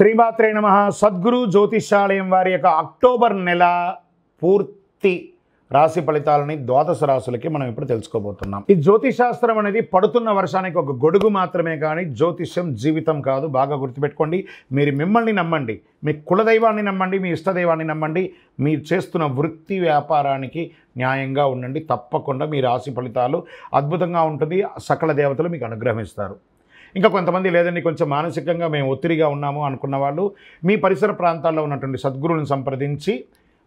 శ్రీమాత్రే నమః. సద్గురు జ్యోతిషాలయం వారి యొక్క అక్టోబర్ నెల పూర్తి రాశి ఫలితాలని ద్వాదశ రాశులకి మనం ఇప్పుడు తెలుసుకోబోతున్నాం. ఈ జ్యోతిషాస్త్రం అనేది పడుతున్న వర్షానికి ఒక గొడుగు మాత్రమే, కానీ జ్యోతిష్యం జీవితం కాదు. బాగా గుర్తుపెట్టుకోండి. మీరు మిమ్మల్ని నమ్మండి, మీ కులదైవాన్ని నమ్మండి, మీ ఇష్టదైవాన్ని నమ్మండి. మీరు చేస్తున్న వృత్తి వ్యాపారానికి న్యాయంగా ఉండండి. తప్పకుండా మీ రాశి ఫలితాలు అద్భుతంగా ఉంటుంది. సకల దేవతలు మీకు అనుగ్రహిస్తారు. ఇంకా కొంతమంది లేదండి, కొంచెం మానసికంగా మేము ఒత్తిడిగా ఉన్నాము అనుకున్న వాళ్ళు మీ పరిసర ప్రాంతాల్లో ఉన్నటువంటి సద్గురువులను సంప్రదించి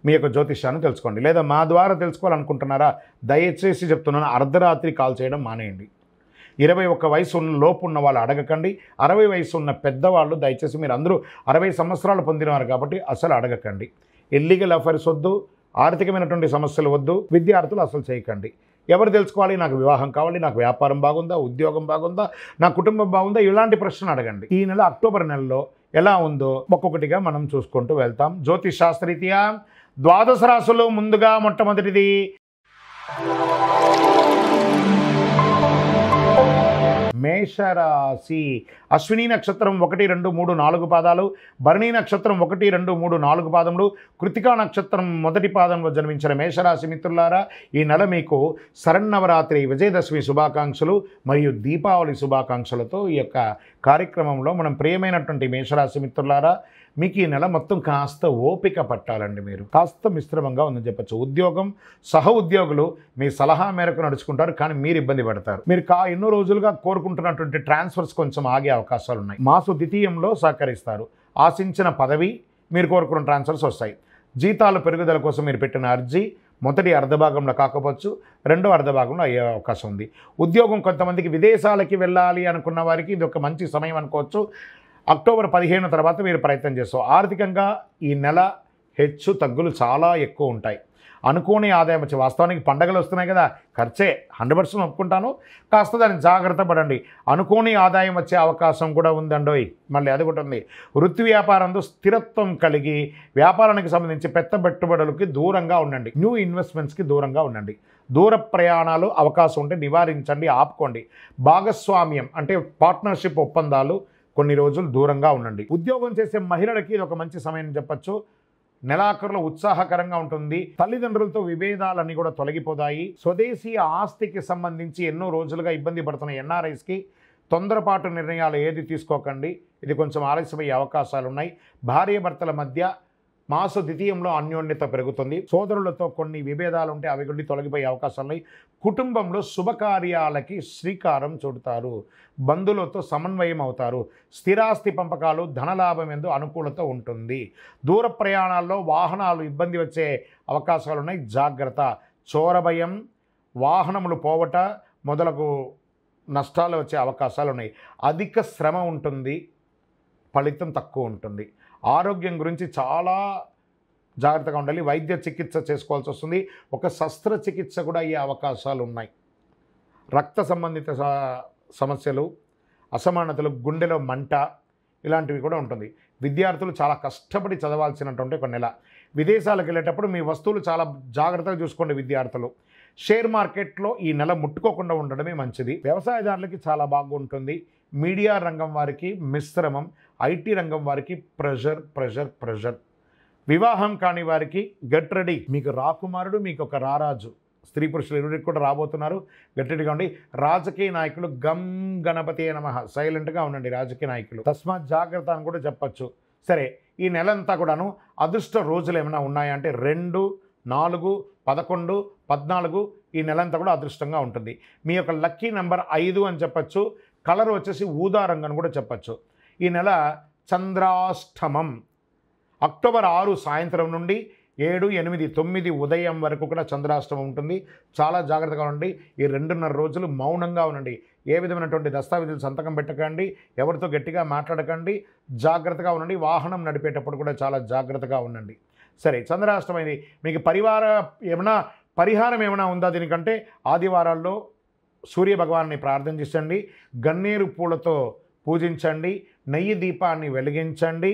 మీ యొక్క జ్యోతిష్యాన్ని తెలుసుకోండి. లేదా మా ద్వారా తెలుసుకోవాలనుకుంటున్నారా, దయచేసి చెప్తున్నాను, అర్ధరాత్రి కాల్ చేయడం మానేయండి. 21 వయసు ఉన్న లోపు ఉన్న వాళ్ళు అడగకండి. 60 వయసు ఉన్న పెద్దవాళ్ళు దయచేసి, మీరు అందరూ 60 సంవత్సరాలు పొందినవారు కాబట్టి అసలు అడగకండి. ఇల్లీగల్ అఫైర్స్ వద్దు, ఆర్థికమైనటువంటి సమస్యలు వద్దు, విద్యార్థులు అసలు చేయకండి. ఎవరు తెలుసుకోవాలి, నాకు వివాహం కావాలి, నాకు వ్యాపారం బాగుందా, ఉద్యోగం బాగుందా, నా కుటుంబం బాగుందా, ఇలాంటి ప్రశ్నలు అడగండి. ఈ నెల అక్టోబర్ నెలలో ఎలా ఉందో ఒక్కొక్కటిగా మనం చూసుకుంటూ వెళ్తాం. జ్యోతిష్ శాస్త్రరీత్యా ద్వాదశ రాశులు ముందుగా మొట్టమొదటిది మేషరాశి. అశ్విని నక్షత్రం 1, 2, 3, 4 పాదాలు, భరణి నక్షత్రం 1, 2, 3, 4 పాదములు, కృతికా నక్షత్రం మొదటి పాదంలో జన్మించిన మేషరాశి మిత్రులారా, ఈ నెల మీకు శరన్నవరాత్రి, విజయదశమి శుభాకాంక్షలు మరియు దీపావళి శుభాకాంక్షలతో ఈ యొక్క కార్యక్రమంలో మనం ప్రియమైనటువంటి మేషరాశి మిత్రులారా, మీకు ఈ నెల మొత్తం కాస్త ఓపిక పట్టాలండి. మీరు కాస్త మిశ్రమంగా ఉందని చెప్పచ్చు. ఉద్యోగం, సహ ఉద్యోగులు మీ సలహా మేరకు నడుచుకుంటారు, కానీ మీరు ఇబ్బంది పడతారు. మీరు ఎన్నో రోజులుగా కోరుకుంటున్నటువంటి ట్రాన్స్ఫర్స్ కొంచెం ఆగే అవకాశాలు ఉన్నాయి. మాసు ద్వితీయంలో సహకరిస్తారు. ఆశించిన పదవి, మీరు కోరుకున్న ట్రాన్స్ఫర్స్ వస్తాయి. జీతాలు పెరుగుదల కోసం మీరు పెట్టిన అర్జీ మొదటి అర్ధభాగంలో కాకపోవచ్చు, రెండో అర్ధభాగంలో అయ్యే అవకాశం ఉంది. ఉద్యోగం, కొంతమందికి విదేశాలకి వెళ్ళాలి అనుకున్న వారికి ఇది ఒక మంచి సమయం అనుకోవచ్చు. అక్టోబర్ 15 తర్వాత మీరు ప్రయత్నం చేస్తారు. ఆర్థికంగా ఈ నెల హెచ్చు తగ్గులు చాలా ఎక్కువ ఉంటాయి. అనుకోని ఆదాయం వచ్చి, వాస్తవానికి పండగలు వస్తున్నాయి కదా, ఖర్చే 100% ఒప్పుకుంటాను, కాస్త దాన్ని జాగ్రత్త పడండి. అనుకోని ఆదాయం వచ్చే అవకాశం కూడా ఉందండోయ్. మళ్ళీ అది కూడా ఉంది. వృత్తి వ్యాపారంలో స్థిరత్వం కలిగి వ్యాపారానికి సంబంధించి పెద్ద పెట్టుబడులకి దూరంగా ఉండండి. న్యూ ఇన్వెస్ట్మెంట్స్కి దూరంగా ఉండండి. దూర ప్రయాణాలు అవకాశం ఉంటే నివారించండి, ఆపుకోండి. భాగస్వామ్యం అంటే పార్ట్నర్షిప్ ఒప్పందాలు కొన్ని రోజులు దూరంగా ఉండండి. ఉద్యోగం చేసే మహిళలకి ఇది ఒక మంచి సమయం చెప్పచ్చు. నెలాఖరులో ఉత్సాహకరంగా ఉంటుంది. తల్లిదండ్రులతో విభేదాలన్నీ కూడా తొలగిపోతాయి. స్వదేశీ ఆస్తికి సంబంధించి ఎన్నో రోజులుగా ఇబ్బంది పడుతున్న ఎన్ఆర్ఐస్కి తొందరపాటు నిర్ణయాలు ఏది తీసుకోకండి. ఇది కొంచెం ఆలస్యమయ్యే అవకాశాలు ఉన్నాయి. భార్యాభర్తల మధ్య మాస ద్వితీయంలో అన్యోన్యత పెరుగుతుంది. సోదరులతో కొన్ని విభేదాలు ఉంటే అవి కూడా తొలగిపోయే అవకాశాలు ఉన్నాయి. కుటుంబంలో శుభకార్యాలకి శ్రీకారం చుడతారు. బంధువులతో సమన్వయం అవుతారు. స్థిరాస్తి పంపకాలు, ధనలాభం ఎందు అనుకూలత ఉంటుంది. దూర ప్రయాణాల్లో వాహనాలు ఇబ్బంది వచ్చే అవకాశాలు ఉన్నాయి. జాగ్రత్త. చోరభయం, వాహనములు పోవట మొదలగు నష్టాలు వచ్చే అవకాశాలు ఉన్నాయి. అధిక శ్రమ ఉంటుంది, ఫలితం తక్కువ ఉంటుంది. ఆరోగ్యం గురించి చాలా జాగ్రత్తగా ఉండాలి. వైద్య చికిత్స చేసుకోవాల్సి వస్తుంది. ఒక శస్త్రచికిత్స కూడా అయ్యే అవకాశాలు ఉన్నాయి. రక్త సంబంధిత సమస్యలు, అసమానతలు, గుండెలో మంట, ఇలాంటివి కూడా ఉంటుంది. విద్యార్థులు చాలా కష్టపడి చదవాల్సినటువంటి ఒక నెల. విదేశాలకు వెళ్ళేటప్పుడు మీ వస్తువులు చాలా జాగ్రత్తగా చూసుకోండి విద్యార్థులు. షేర్ మార్కెట్లో ఈ నెల ముట్టుకోకుండా ఉండడమే మంచిది. వ్యవసాయదారులకి చాలా బాగుంటుంది. మీడియా రంగం వారికి మిశ్రమం. ఐటీ రంగం వారికి ప్రెషర్ ప్రెషర్ ప్రెషర్. వివాహం కాని వారికి గెట్ రెడీ. మీకు రాకుమారుడు, మీకు ఒక రారాజు, స్త్రీ పురుషులు ఇరువురికి కూడా రాబోతున్నారు. గెట్ రెడీగా ఉండి. రాజకీయ నాయకులు గం గణపతి నమః, సైలెంట్గా ఉండండి రాజకీయ నాయకులు. తస్మాత్ జాగ్రత్త అని కూడా చెప్పచ్చు. సరే, ఈ నెలంతా కూడాను అదృష్ట రోజులు ఏమైనా ఉన్నాయంటే 2, 4, 11, 14 ఈ నెలంతా కూడా అదృష్టంగా ఉంటుంది. మీ యొక్క లక్కీ నెంబర్ 5 అని చెప్పచ్చు. కలర్ వచ్చేసి ఊదా రంగు అని కూడా చెప్పచ్చు. ఈ నెల చంద్రాష్టమం అక్టోబర్ 6 సాయంత్రం నుండి 7, 8, 9 ఉదయం వరకు కూడా చంద్రాష్టమం ఉంటుంది. చాలా జాగ్రత్తగా ఉండండి. ఈ 2.5 రోజులు మౌనంగా ఉండండి. ఏ విధమైనటువంటి దస్తావేజులు సంతకం పెట్టకండి. ఎవరితో గట్టిగా మాట్లాడకండి. జాగ్రత్తగా ఉండండి. వాహనం నడిపేటప్పుడు కూడా చాలా జాగ్రత్తగా ఉండండి. సరే, చంద్రాష్టమం ఇది మీకు పరిహారం ఏమైనా ఉందా దీనికంటే? ఆదివారాల్లో సూర్య భగవాన్ని ప్రార్థన చేయండి. గన్నేరు పూలతో పూజించండి. నెయ్యి దీపాన్ని వెలిగించండి.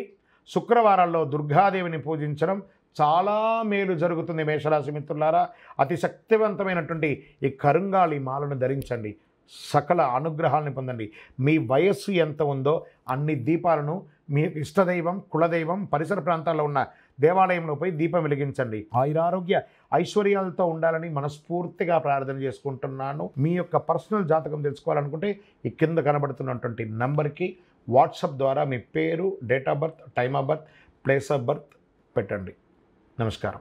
శుక్రవారాల్లో దుర్గాదేవిని పూజించడం చాలా మేలు జరుగుతుంది. మేషరాశి మిత్రులారా, అతి శక్తివంతమైనటువంటి ఈ కరుంగాళి మాలను ధరించండి. సకల అనుగ్రహాలను పొందండి. మీ వయస్సు ఎంత ఉందో అన్ని దీపాలను మీ ఇష్టదైవం, కులదైవం, పరిసర ప్రాంతాల్లో ఉన్న దేవాలయంలో పోయి దీపం వెలిగించండి. ఆయురారోగ్య ఐశ్వర్యాలతో ఉండాలని మనస్ఫూర్తిగా ప్రార్థన చేసుకుంటున్నాను. మీ యొక్క పర్సనల్ జాతకం తెలుసుకోవాలనుకుంటే ఈ కింద కనబడుతున్నటువంటి నంబర్కి వాట్సాప్ ద్వారా మీ పేరు, date of birth, time of birth, place of birth పెట్టండి. నమస్కారం.